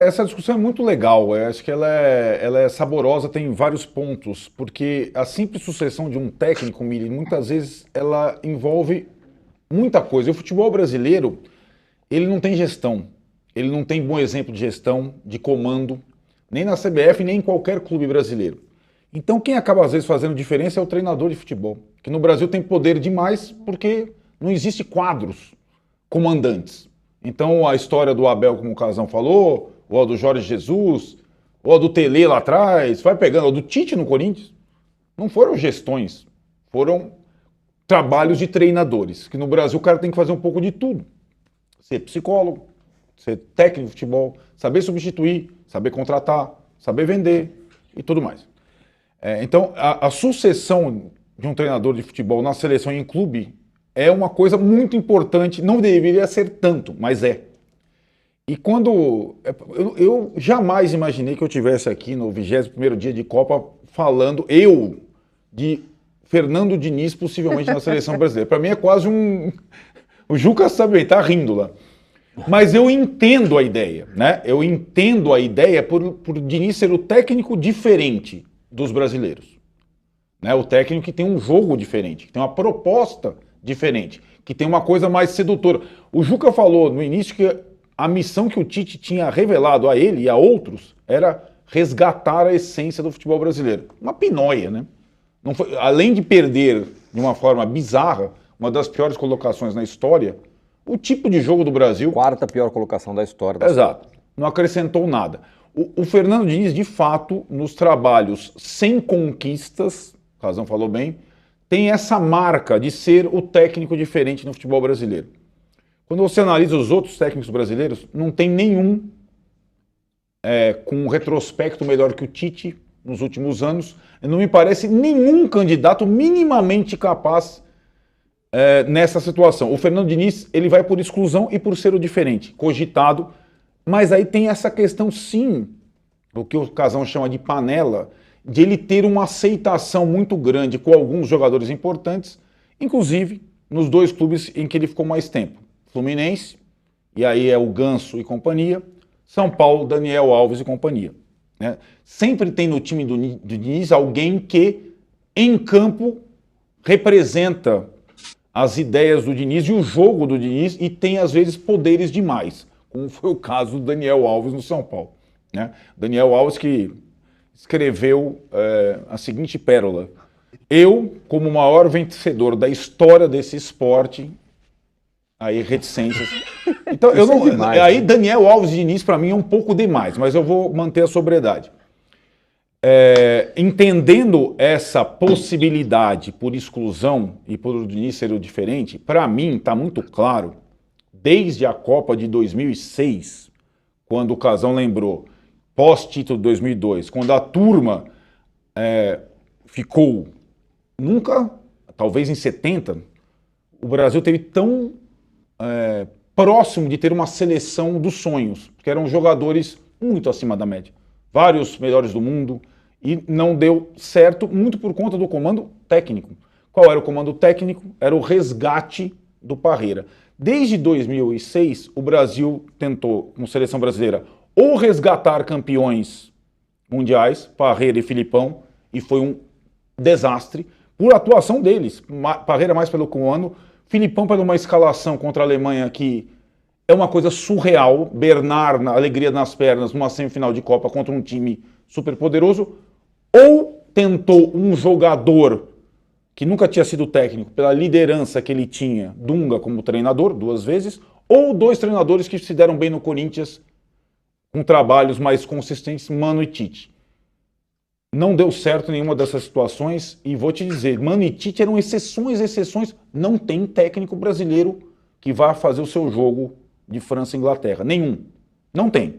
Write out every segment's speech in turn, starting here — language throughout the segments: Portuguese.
Essa discussão é muito legal, eu acho que ela é saborosa, tem vários pontos, porque a simples sucessão de um técnico, Mili, muitas vezes ela envolve muita coisa. E o futebol brasileiro, ele não tem gestão, ele não tem bom exemplo de gestão, de comando, nem na CBF, nem em qualquer clube brasileiro. Então quem acaba às vezes fazendo diferença é o treinador de futebol, que no Brasil tem poder demais porque não existe quadros comandantes. Então a história do Abel, como o Casão falou, ou a do Jorge Jesus, ou a do Tele lá atrás, vai pegando, ou do Tite no Corinthians, não foram gestões, foram trabalhos de treinadores, que no Brasil o cara tem que fazer um pouco de tudo. Ser psicólogo, ser técnico de futebol, saber substituir, saber contratar, saber vender e tudo mais. Então, a sucessão de um treinador de futebol na seleção e em clube é uma coisa muito importante, não deveria ser tanto, mas é. E quando... Eu jamais imaginei que eu estivesse aqui no 21º dia de Copa falando, de Fernando Diniz possivelmente na seleção brasileira. Para mim é quase um... O Juca sabe, tá rindo lá. Mas eu entendo a ideia, né? Eu entendo a ideia por Diniz ser o técnico diferente dos brasileiros. Né? O técnico que tem um jogo diferente, que tem uma proposta diferente, que tem uma coisa mais sedutora. O Juca falou no início que a missão que o Tite tinha revelado a ele e a outros era resgatar a essência do futebol brasileiro. Uma pinóia, né? Não foi, além de perder de uma forma bizarra, uma das piores colocações na história, o tipo de jogo do Brasil... Quarta pior colocação da história. Exato. Não acrescentou nada. O Fernando Diniz, de fato, nos trabalhos sem conquistas, o Casão falou bem, tem essa marca de ser o técnico diferente no futebol brasileiro. Quando você analisa os outros técnicos brasileiros, não tem nenhum com um retrospecto melhor que o Tite nos últimos anos. Não me parece nenhum candidato minimamente capaz nessa situação. O Fernando Diniz, ele vai por exclusão e por ser o diferente, cogitado. Mas aí tem essa questão, sim, o que o Casão chama de panela, de ele ter uma aceitação muito grande com alguns jogadores importantes, inclusive nos dois clubes em que ele ficou mais tempo. Fluminense, e aí é o Ganso e companhia, São Paulo, Daniel Alves e companhia. Né? Sempre tem no time do Diniz alguém que, em campo, representa as ideias do Diniz e o jogo do Diniz e tem, às vezes, poderes demais, como foi o caso do Daniel Alves no São Paulo. Né? Daniel Alves que escreveu a seguinte pérola: eu, como o maior vencedor da história desse esporte, aí reticências. Então, eu não, demais, aí né? Daniel Alves e Diniz para mim é um pouco demais, mas eu vou manter a sobriedade. Entendendo essa possibilidade por exclusão e por o Diniz ser o diferente, para mim está muito claro, desde a Copa de 2006, quando o Casão lembrou, pós-título de 2002, quando a turma ficou, nunca, talvez em 70, o Brasil teve tão próximo de ter uma seleção dos sonhos, porque eram jogadores muito acima da média, vários melhores do mundo, e não deu certo muito por conta do comando técnico. Qual era o comando técnico? Era o resgate do Parreira. Desde 2006, o Brasil tentou, com seleção brasileira, ou resgatar campeões mundiais, Parreira e Filipão, e foi um desastre, por atuação deles. Parreira mais pelo comando, Filipão pela uma escalação contra a Alemanha que é uma coisa surreal, Bernard, na alegria nas pernas, numa semifinal de Copa contra um time super poderoso, ou tentou um jogador que nunca tinha sido técnico, pela liderança que ele tinha, Dunga como treinador, 2 vezes, ou 2 treinadores que se deram bem no Corinthians, com trabalhos mais consistentes, Mano e Tite. Não deu certo nenhuma dessas situações, e vou te dizer, Mano e Tite eram exceções, não tem técnico brasileiro que vá fazer o seu jogo de França e Inglaterra, nenhum, não tem,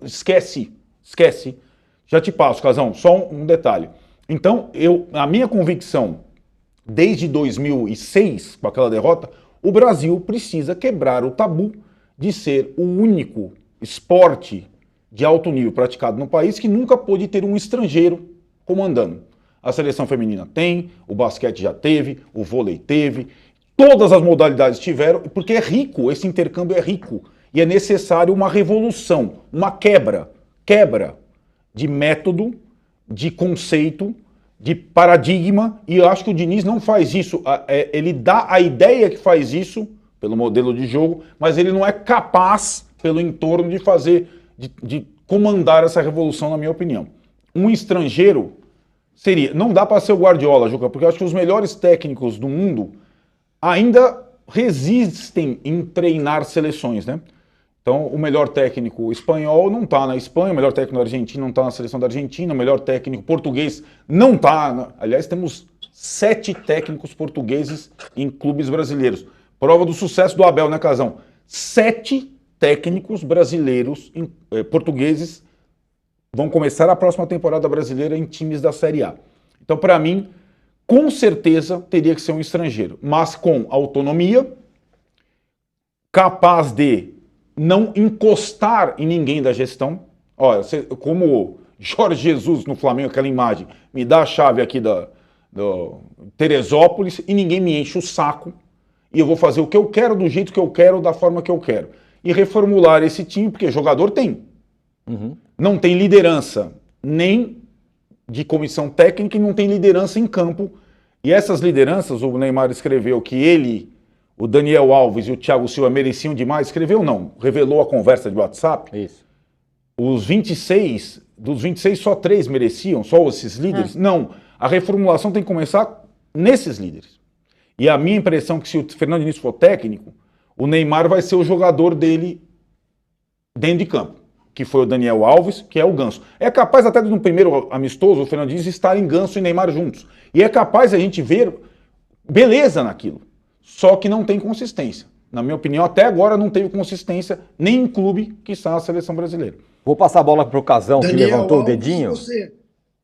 esquece, já te passo, Casão, só um detalhe. Então, a minha convicção, desde 2006, com aquela derrota, o Brasil precisa quebrar o tabu de ser o único esporte de alto nível praticado no país que nunca pôde ter um estrangeiro comandando. A seleção feminina tem, o basquete já teve, o vôlei teve, todas as modalidades tiveram, porque é rico, esse intercâmbio é rico. E é necessário uma revolução, uma quebra de método, de conceito, de paradigma, e eu acho que o Diniz não faz isso. Ele dá a ideia que faz isso, pelo modelo de jogo, mas ele não é capaz, pelo entorno, de fazer, de comandar essa revolução, na minha opinião. Um estrangeiro seria... Não dá para ser o Guardiola, Juca, porque eu acho que os melhores técnicos do mundo ainda resistem em treinar seleções, né? Então, o melhor técnico espanhol não está na Espanha, o melhor técnico argentino não está na seleção da Argentina, o melhor técnico português não está... Aliás, temos 7 técnicos portugueses em clubes brasileiros. Prova do sucesso do Abel, né, Casão? 7 técnicos brasileiros, portugueses, vão começar a próxima temporada brasileira em times da Série A. Então, para mim, com certeza teria que ser um estrangeiro, mas com autonomia, capaz de não encostar em ninguém da gestão. Olha, como Jorge Jesus no Flamengo, aquela imagem, me dá a chave aqui do Teresópolis e ninguém me enche o saco e eu vou fazer o que eu quero, do jeito que eu quero, da forma que eu quero. E reformular esse time, porque jogador tem. Não tem liderança nem de comissão técnica e não tem liderança em campo. E essas lideranças, o Neymar escreveu que ele, o Daniel Alves e o Thiago Silva mereciam demais. Escreveu não, revelou a conversa de WhatsApp. Isso. Os 26, dos 26 só 3 mereciam, só esses líderes? Não, a reformulação tem que começar nesses líderes. E a minha impressão é que se o Fernando Diniz for técnico, o Neymar vai ser o jogador dele dentro de campo, que foi o Daniel Alves, que é o Ganso. É capaz até de no primeiro amistoso o Fernando Diniz estar em Ganso e Neymar juntos. E é capaz a gente ver beleza naquilo. Só que não tem consistência. Na minha opinião, até agora não teve consistência nem em clube que está na seleção brasileira. Vou passar a bola para o Casão, que levantou Alves, o dedinho. Você...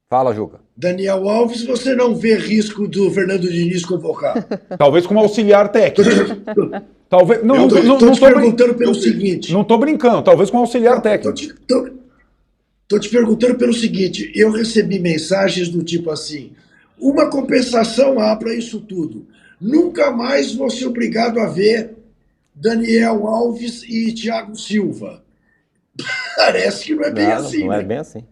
Fala, Juca. Daniel Alves, você não vê risco do Fernando Diniz convocar? Talvez como auxiliar técnico. Talvez, não, estou te perguntando pelo seguinte. Não estou brincando, talvez com auxiliar técnico. Estou te perguntando pelo seguinte, eu recebi mensagens do tipo assim, uma compensação há para isso tudo. Nunca mais vou ser obrigado a ver Daniel Alves e Thiago Silva. Parece que não é bem assim. Não é né? bem assim.